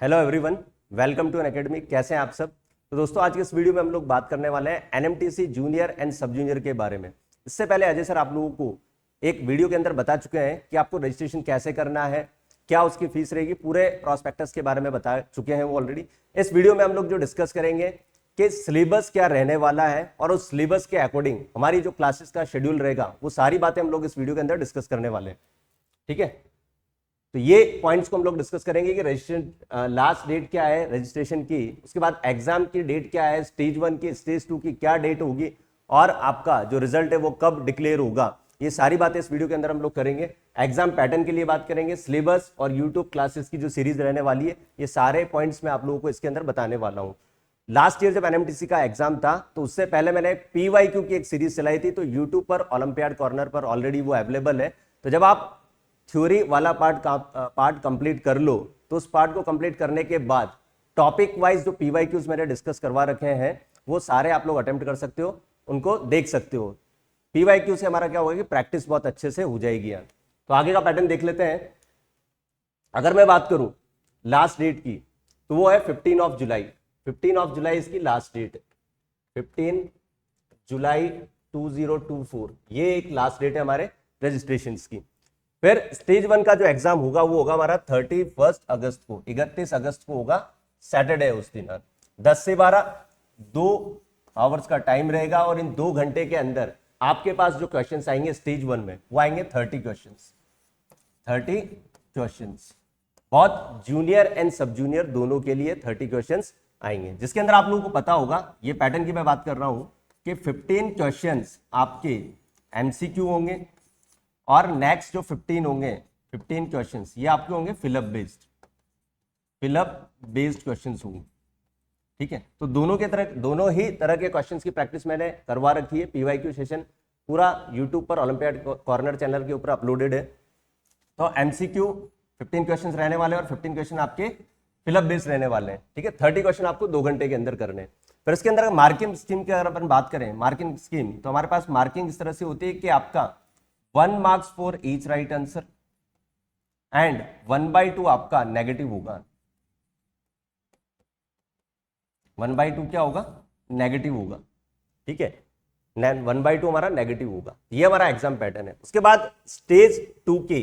Hello everyone, welcome to Unacademy. कैसे हैं आप सब? तो दोस्तों, आज के इस वीडियो में हम लोग बात करने वाले हैं एनएमटीसी जूनियर एंड सब जूनियर के बारे में। इससे पहले अजय सर आप लोगों को एक वीडियो के अंदर बता चुके हैं कि आपको रजिस्ट्रेशन कैसे करना है, क्या उसकी फीस रहेगी, पूरे प्रॉस्पेक्टस के बारे में बता चुके हैं वो ऑलरेडी। इस वीडियो में हम लोग जो डिस्कस करेंगे कि सिलेबस क्या रहने वाला है और उस सिलेबस के अकॉर्डिंग हमारी जो क्लासेस का शेड्यूल रहेगा, वो सारी बातें हम लोग इस वीडियो के अंदर डिस्कस करने वाले हैं। ठीक है, तो ये पॉइंट्स को हम लोग डिस्कस करेंगे कि रजिस्ट्रेशन लास्ट डेट क्या है रजिस्ट्रेशन की, उसके बाद एग्जाम की डेट क्या है, स्टेज 1 की, स्टेज 2 की क्या डेट होगी और आपका जो रिजल्ट है वो कब डिक्लेयर होगा। ये सारी बातें इस वीडियो के अंदर हम लोग करेंगे। एग्जाम पैटर्न के लिए बात करेंगे, सिलेबस और यूट्यूब क्लासेस की जो सीरीज रहने वाली है, ये सारे पॉइंट्स मैं आप लोगों को इसके अंदर बताने वाला हूँ। लास्ट ईयर जब एनएमटीसी का एग्जाम था तो उससे पहले मैंने पीवाईक्यू की एक सीरीज चलाई थी, तो यूट्यूब पर ओलंपियाड कॉर्नर पर ऑलरेडी वो अवेलेबल है। तो जब आप थ्योरी वाला पार्ट कंप्लीट कर लो, तो उस पार्ट को कंप्लीट करने के बाद टॉपिक वाइज जो पीवाईक्यूज मैंने डिस्कस करवा रखे हैं वो सारे आप लोग अटेम्प्ट कर सकते हो, उनको देख सकते हो। पीवाईक्यू से हमारा क्या होगा कि प्रैक्टिस बहुत अच्छे से हो जाएगी यार। तो आगे का पैटर्न देख लेते हैं। अगर मैं बात करूं लास्ट डेट की, तो वो है 15 ऑफ जुलाई। 15 ऑफ जुलाई इसकी लास्ट डेट है, 15 जुलाई 2024, ये एक लास्ट डेट है हमारे रजिस्ट्रेशन की। फिर स्टेज 1 का जो एग्जाम होगा वो होगा हमारा 31 अगस्त को, 31 अगस्त को होगा, सैटरडे उस दिन 10 से 12 2 आवर्स का टाइम रहेगा और इन 2 घंटे के अंदर आपके पास जो क्वेश्चंस आएंगे स्टेज 1 में वो आएंगे 30 क्वेश्चंस। 30 क्वेश्चंस, बहुत जूनियर एंड सब जूनियर दोनों के लिए 30 क्वेश्चंस आएंगे, जिसके अंदर आप लोगों को पता होगा, ये पैटर्न की मैं बात कर रहा हूं कि 15 क्वेश्चंस आपके एमसीक्यू होंगे और नेक्स्ट जो 15 होंगे, 15 क्वेश्चंस ये आपके होंगे फिलअप बेस्ड क्वेश्चंस होंगे। ठीक है, तो दोनों ही तरह के क्वेश्चंस की प्रैक्टिस मैंने करवा रखी है। पीवाईक्यू सेशन पूरा यूट्यूब पर ओलंपियाड कॉर्नर चैनल के ऊपर अपलोडेड है। तो एमसीक्यू 15 क्वेश्चंस रहने वाले और 15 क्वेश्चन आपके फिलअप बेस्ड रहने वाले हैं। ठीक है, 30 क्वेश्चन आपको 2 घंटे के अंदर करने हैं। फिर इसके अंदर मार्किंग स्कीम की अगर अपन बात करें, मार्किंग स्कीम, तो हमारे पास मार्किंग इस तरह से होती है कि आपका 1 marks for each right answer and 1/2 आपका नेगेटिव होगा। 1/2 क्या होगा? नेगेटिव होगा। ठीक है, 1/2 हमारा नेगेटिव होगा। ये हमारा एग्जाम पैटर्न है। उसके बाद स्टेज 2 की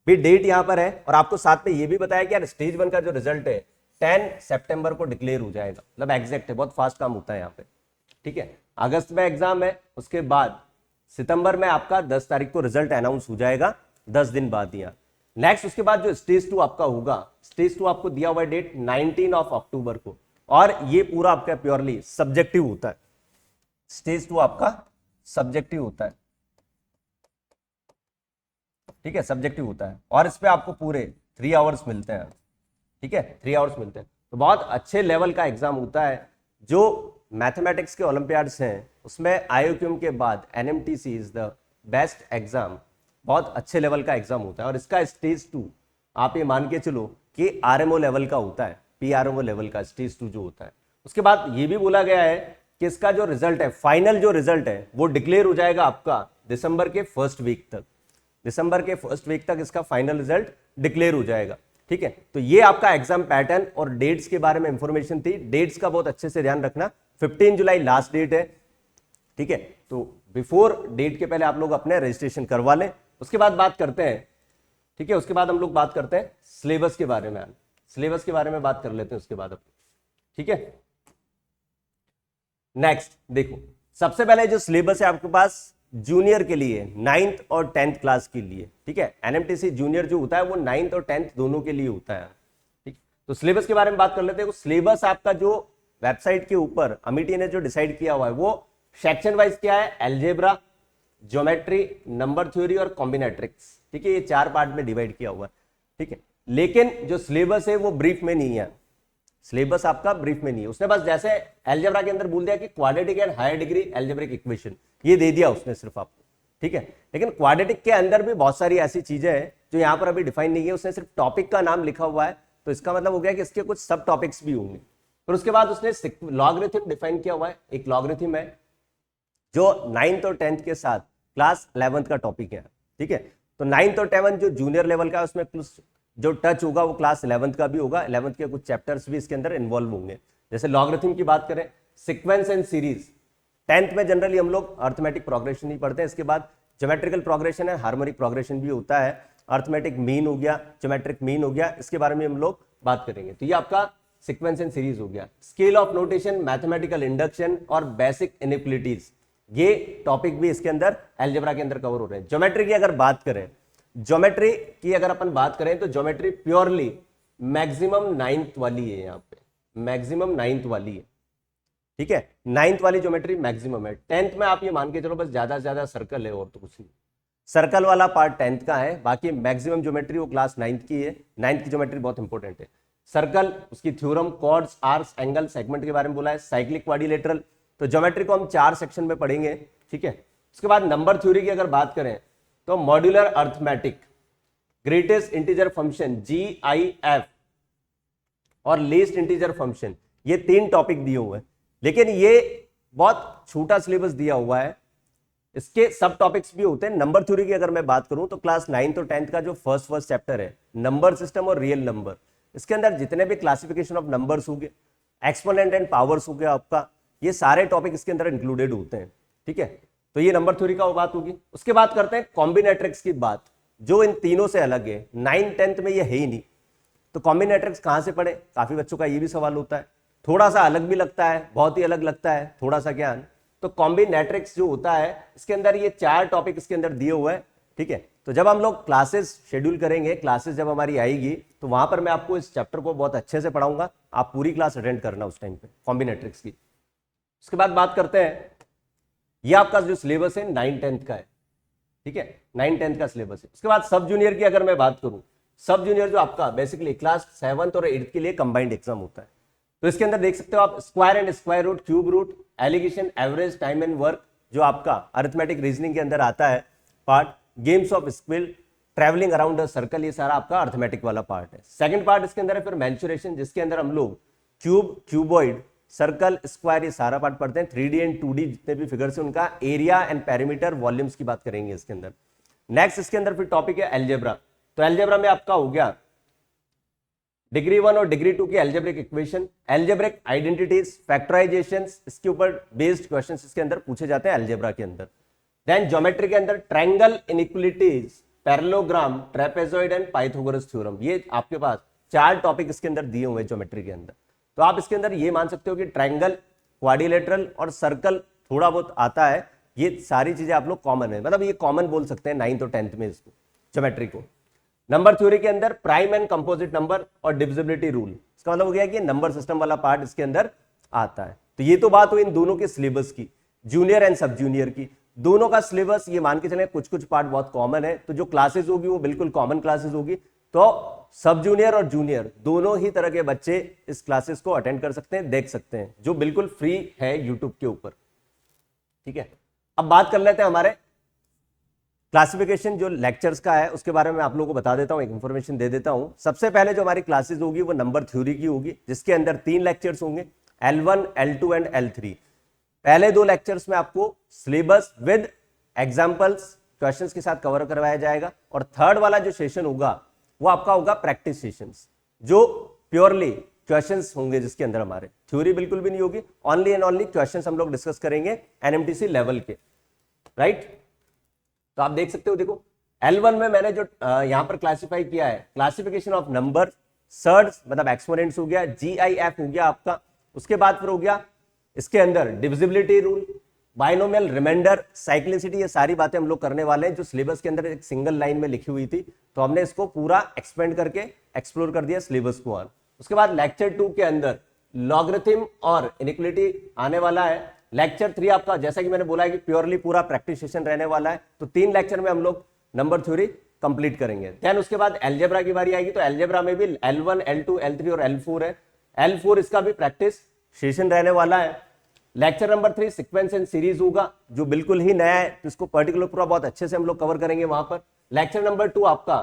भी डेट यहां पर है और आपको साथ में ये भी बताया कि यार स्टेज 1 का जो रिजल्ट है 10 सितंबर को डिक्लेयर हो जाएगा, मतलब एग्जैक्ट है, बहुत फास्ट काम होता है यहाँ पे। ठीक है, अगस्त में एग्जाम है, उसके बाद सितंबर में आपका 10 तारीख को रिजल्ट अनाउंस हो जाएगा, 10 दिन बाद यहाँ। नेक्स्ट उसके बाद जो स्टेज 2 आपका होगा, स्टेज 2 आपको दिया हुआ डेट 19 ऑफ अक्टूबर को, और ये पूरा आपका प्योरली सब्जेक्टिव होता है। स्टेज 2 आपका सब्जेक्टिव होता है। ठीक है, सब्जेक्टिव होता है और इस पे आपको पूरे 3 आवर्स मिलते हैं। ठीक है, 3 आवर्स मिलते हैं, तो बहुत अच्छे लेवल का एग्जाम होता है। जो मैथमेटिक्स के ओलंपियाड्स हैं उसमें आईओक्यूएम के बाद NMTC is the best exam, बहुत अच्छे लेवल का एग्जाम होता है। और इसका स्टेज 2 आप ये मान के चलो कि आरएमओ लेवल का होता है, पीआरएमओ लेवल का स्टेज 2 जो होता है। उसके बाद ये भी बोला गया है कि इसका जो रिजल्ट है, फाइनल जो रिजल्ट है वो डिक्लेयर हो जाएगा आपका दिसंबर के फर्स्ट वीक तक। दिसंबर के फर्स्ट वीक तक इसका फाइनल रिजल्ट डिक्लेयर हो जाएगा। ठीक है, तो ये आपका एग्जाम पैटर्न और डेट्स के बारे में इंफॉर्मेशन थी। डेट्स का बहुत अच्छे से ध्यान रखना, 15 जुलाई लास्ट डेट है। ठीक है, तो बिफोर डेट के पहले आप लोग अपने रजिस्ट्रेशन करवा लें। उसके बाद बात करते हैं, ठीक है, उसके बाद हम लोग बात करते हैं सिलेबस के बारे में। सिलेबस के बारे में बात कर लेते हैं उसके बाद। ठीक है, नेक्स्ट देखो, सबसे पहले जो सिलेबस है आपके पास जूनियर के लिए 9th और 10th क्लास के लिए। ठीक है, एनएमटीसी जूनियर जो होता है वो 9th और 10th दोनों के लिए होता है। ठीक, तो सिलेबस के बारे में बात कर लेते हैं। सिलेबस आपका जो वेबसाइट के ऊपर अमिटी ने जो डिसाइड किया हुआ है वो सेक्शन वाइज क्या है, अलजेब्रा, ज्योमेट्री, नंबर थ्योरी और कॉम्बिनेट्रिक्स। ठीक है, ये 4 पार्ट में डिवाइड किया हुआ है। ठीक है, लेकिन जो सिलेबस है वो ब्रीफ में नहीं है। सिलेबस आपका ब्रीफ में नहीं है। उसने बस जैसे अलजेब्रा के अंदर बोल दिया कि quadratic and higher degree algebraic equation, ये दे दिया उसने सिर्फ आपको। ठीक है, लेकिन क्वाड्रेटिक के अंदर भी बहुत सारी ऐसी चीजें हैं जो यहाँ पर अभी डिफाइन नहीं है। उसने सिर्फ टॉपिक का नाम लिखा हुआ है, तो इसका मतलब हो गया कि इसके कुछ सब टॉपिक्स भी होंगे। फिर उसके बाद उसने लॉगरिथम डिफाइन किया हुआ है। एक लॉगरिथम है जो 9th और 10th के साथ क्लास 11th का टॉपिक है। ठीक है, तो 9th और 10th जो जूनियर लेवल का है उसमें जो टच होगा वो क्लास 11th का भी होगा, 11th के कुछ चैप्टर्स भी इसके अंदर इन्वॉल्व होंगे। जैसे लॉगरिथम की बात करें, सीक्वेंस एंड सीरीज, 10th में जनरली हम लोग अर्थमेटिक प्रोग्रेशन ही पढ़ते हैं। इसके बाद ज्योमेट्रिकल प्रोग्रेशन है, हार्मोनिक प्रोग्रेशन भी होता है, अर्थमेटिक मीन हो गया, ज्योमेट्रिक मीन हो गया, इसके बारे में हम लोग बात करेंगे। तो ये आपका सीक्वेंस एंड सीरीज हो गया। Scale of notation, mathematical induction और बेसिक इनइक्वालिटीज, ये टॉपिक भी इसके अंदर अलजेब्रा के अंदर कवर हो रहे हैं। ज्योमेट्री की अगर बात करें, ज्योमेट्री की अगर अपन बात करें तो ज्योमेट्री प्योरली मैक्सिमम 9th वाली है, यहाँ पे मैक्सिमम 9th वाली है, ठीक है, 9th वाली ज्योमेट्री मैक्सिमम है। 10th में आप ये मान के चलो बस ज्यादा से ज्यादा सर्कल है और तो कुछ नहीं, सर्कल वाला पार्ट 10th का है, बाकी मैक्सिमम ज्योमेट्री वो क्लास 9th की है। 9th की ज्योमेट्री बहुत इंपॉर्टेंट है। सर्कल, उसकी theorem, chords, arcs, angle, segment के बारे में बोला है। साइक्लिक क्वाड्रिलेटरल, तो ज्योमेट्री को हम 4 सेक्शन में पढ़ेंगे, ठीक है। उसके बाद नंबर थ्योरी की अगर बात करें तो modular arithmetic, greatest integer function GIF और लीस्ट इंटीजर फंक्शन, ये 3 टॉपिक दिए हुए हैं, लेकिन ये बहुत छोटा सिलेबस दिया हुआ है। इसके सब टॉपिक्स भी होते हैं। नंबर थ्योरी की अगर मैं बात करूं तो क्लास 9th और 10th का जो फर्स्ट चैप्टर है, नंबर सिस्टम और रियल नंबर, इसके अंदर जितने भी क्लासिफिकेशन ऑफ नंबर्स हो गए, एक्सपोनेंट एंड पावर्स हो गया आपका, ये सारे टॉपिक इसके अंदर इंक्लूडेड होते हैं, ठीक है। तो ये नंबर थ्योरी का बात होगी। उसके बाद करते हैं कॉम्बिनेट्रिक्स की बात, जो इन तीनों से अलग है। 9th 10th में ये है ही नहीं, तो कॉम्बिनेट्रिक्स कहां से पढ़े, काफी बच्चों का ये भी सवाल होता है। थोड़ा सा अलग भी लगता है, बहुत ही अलग लगता है, थोड़ा सा ज्ञान। तो कॉम्बिनेट्रिक्स जो होता है, इसके अंदर ये 4 टॉपिक इसके अंदर दिए हुए हैं, ठीक है। तो जब हम लोग क्लासेस शेड्यूल करेंगे, क्लासेस जब हमारी आएगी, तो वहां पर मैं आपको इस चैप्टर को बहुत अच्छे से पढ़ाऊंगा, आप पूरी क्लास अटेंड करना उस टाइम पे कॉम्बिनेट्रिक्स की। उसके बाद बात करते हैं, ये आपका जो सिलेबस है 9th 10th का है, ठीक है, 9th 10th का सिलेबस है। उसके बाद सब जूनियर की अगर मैं बात करूं, सब जूनियर जो आपका बेसिकली क्लास 7th और 8th के लिए कंबाइंड एग्जाम होता है। तो इसके अंदर देख सकते हो आप square and square root, cube root, alligation, average, time and work, जो आपका अरिथमेटिक रीजनिंग के अंदर आता है part, games of skill, travelling around a circle, ये सारा आपका अरिथमेटिक वाला पार्ट है। सेकंड पार्ट इसके अंदर है फिर मेंसुरेशन, जिसके अंदर हम लोग क्यूब, क्यूबॉइड, सर्कल, स्क्वायर, ये सारा पार्ट पढ़ते हैं। 3D एंड 2D जितने भी फिगर्स हैं उनका एरिया एंड पेरीमीटर, वॉल्यूम्स की बात करेंगे इसके अंदर। नेक्स्ट इसके अंदर फिर टॉपिक है अलजेब्रा। तो अलजेब्रा में आपका हो गया डिग्री 1 और डिग्री 2 की algebraic equation, algebraic identities, factorisations, इसके ऊपर बेस्ड क्वेश्चंस इसके अंदर पूछे जाते हैं अलजेब्रा के अंदर। देन ज्योमेट्री के अंदर triangle inequalities, parallelogram, trapezoid and Pythagoras theorem, ये आपके पास 4 टॉपिक इसके अंदर दिए हुए हैं ज्योमेट्री के अंदर। तो आप इसके अंदर ये मान सकते हो कि ट्रायंगल, क्वाड्रिलेटरल और सर्कल थोड़ा बहुत आता है, ये सारी चीजें आप लोग कॉमन है, मतलब ये कॉमन बोल सकते हैं 9th और 10th में इसको, ज्योमेट्री को। नंबर थ्योरी के अंदर प्राइम एंड कंपोजिट नंबर और डिविजिबिलिटी रूल, इसका मतलब हो गया कि नंबर सिस्टम वाला पार्ट इसके अंदर आता है। तो ये तो बात हुई इन दोनों के सिलेबस की, जूनियर एंड सब जूनियर की। दोनों का सिलेबस ये मान के चले कुछ कुछ पार्ट बहुत कॉमन है, तो जो क्लासेस होगी वो बिल्कुल कॉमन क्लासेस होगी। तो सब जूनियर और जूनियर दोनों ही तरह के बच्चे इस क्लासेस को अटेंड कर सकते हैं, देख सकते हैं, जो बिल्कुल फ्री है यूट्यूब के ऊपर, ठीक है। अब बात कर लेते हैं हमारे क्लासिफिकेशन जो लेक्चर्स का है, उसके बारे में आप लोगों को बता देता हूं, एक इंफॉर्मेशन दे देता हूं। सबसे पहले जो हमारी क्लासेस होगी वो नंबर थ्योरी की होगी, जिसके अंदर 3 लेक्चर्स होंगे, L1, L2 एंड L3। पहले 2 लेक्चर्स में आपको सिलेबस विद एग्जाम्पल्स, क्वेश्चंस के साथ कवर करवाया जाएगा, और थर्ड वाला जो सेशन होगा वो आपका होगा प्रैक्टिस सेशंस, जो प्योरली क्वेश्चंस होंगे, जिसके अंदर हमारे थ्योरी बिल्कुल भी नहीं होगी, ओनली एंड ओनली क्वेश्चंस हम लोग डिस्कस करेंगे NMTC लेवल के, राइट। तो आप देख सकते हो, देखो L1 में मैंने जो यहां पर क्लासिफाई किया है, क्लासिफिकेशन ऑफ नंबर, सर्ड्स मतलब एक्सपोनेंट्स हो गया, GIF हो गया आपका, उसके बाद फिर हो गया इसके अंदर divisibility rule, binomial remainder, cyclicity, ये सारी बातें हम लोग करने वाले हैं, जो सिलेबस के अंदर एक सिंगल लाइन में लिखी हुई थी, तो हमने इसको पूरा एक्सपेंड करके एक्सप्लोर कर दिया सिलेबस को। उसके बाद लेक्चर 2 के अंदर लॉगरिथम और इनइक्वालिटी आने वाला है। लेक्चर 3 आपका, जैसा कि मैंने बोला है कि प्योरली पूरा प्रैक्टिस सेशन रहने वाला है, तो 3 लेक्चर में हम लोग नंबर थ्योरी कंप्लीट करेंगे। देन उसके बाद अलजेब्रा की बारी आएगी, तो अलजेब्रा में भी L1, L2, L3 और L4 है। L4 इसका भी प्रैक्टिस सेशन रहने वाला है। Lecture number 3 sequence and series होगा, जो बिल्कुल ही नया है, तो इसको पर्टिकुलर पूरा बहुत अच्छे से हम लोग कवर करेंगे वहां पर। लेक्चर नंबर 2 आपका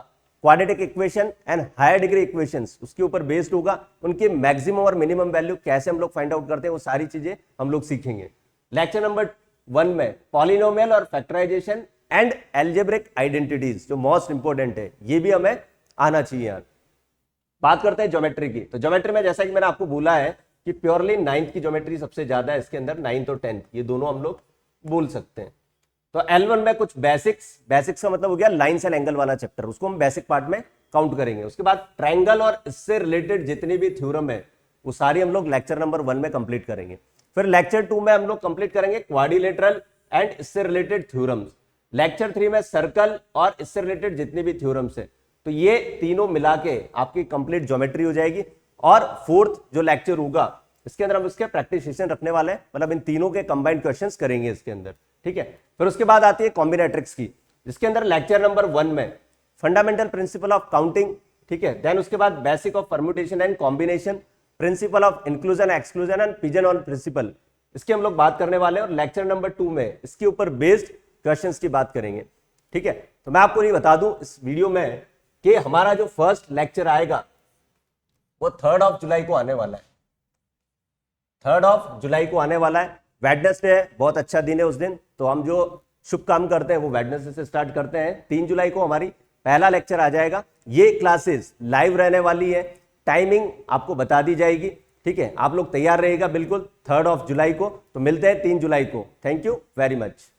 quadratic equation and higher degree equations, उसके ऊपर बेस्ड होगा, उनके मैक्सिमम और मिनिमम वैल्यू कैसे हम लोग फाइंड आउट करते हैं, वो सारी चीजें हम लोग सीखेंगे। लेक्चर नंबर 1 में पॉलिनोमियल और फैक्टराइजेशन एंड अलजेब्रिक आइडेंटिटीज, जो मोस्ट इंपोर्टेंट है, ये भी हमें आना चाहिए यार, बात करते हैं ज्योमेट्री की। तो ज्योमेट्री में जैसा कि मैंने आपको बोला है कि प्योरली 9th की ज्योमेट्री सबसे ज्यादा है इसके अंदर, 9th और 10th ये दोनों हम लोग बोल सकते हैं। तो L1 में कुछ बेसिक्स का मतलब हो गया लाइन्स एंड एंगल वाला चैप्टर, उसको हम बेसिक पार्ट में काउंट करेंगे। उसके बाद ट्रायंगल और इससे रिलेटेड जितनी भी थ्योरम है वो सारी हम लोग लेक्चर नंबर 1 में कंप्लीट करेंगे। फिर लेक्चर 2 में हम लोग कंप्लीट करेंगे क्वाड्रिलेटरल एंड इससे रिलेटेड थ्योरम्स। लेक्चर 3 में सर्कल और इससे रिलेटेड जितनी भी थ्योरम्स है, तो ये तीनों मिला के आपकी कंप्लीट ज्योमेट्री हो जाएगी। और फोर्थ जो लेक्चर होगा इसके अंदर हम इसके प्रैक्टिस सेशन रखने वाले हैं, मतलब इन तीनों के कंबाइंड क्वेश्चंस करेंगे इसके अंदर, ठीक है। फिर उसके बाद आती है कॉम्बिनेट्रिक्स की, जिसके अंदर लेक्चर नंबर 1 में फंडामेंटल प्रिंसिपल ऑफ काउंटिंग, ठीक है। देन उसके बाद basic of permutation and combination, principle of inclusion exclusion and pigeon principle, इसकी हम लोग बात करने वाले हैं। और लेक्चर नंबर 2 में इसके ऊपर बेस्ड क्वेश्चंस की बात करेंगे, ठीक है। तो मैं आपको ये बता दूं इस वीडियो में कि हमारा जो फर्स्ट लेक्चर आएगा वो 3 जुलाई को आने वाला है। 3 जुलाई को आने वाला है, वेडनेसडे है, बहुत अच्छा दिन है उस दिन। तो हम जो शुभ काम करते हैं वो वेडनेसडे से स्टार्ट करते हैं। 3 जुलाई को हमारी पहला लेक्चर आ जाएगा। ये क्लासेस लाइव रहने वाली है, टाइमिंग आपको बता दी जाएगी, ठीक है। आप लोग तैयार रहेगा बिल्कुल 3 जुलाई को। तो मिलते हैं 3 जुलाई को। Thank you very much.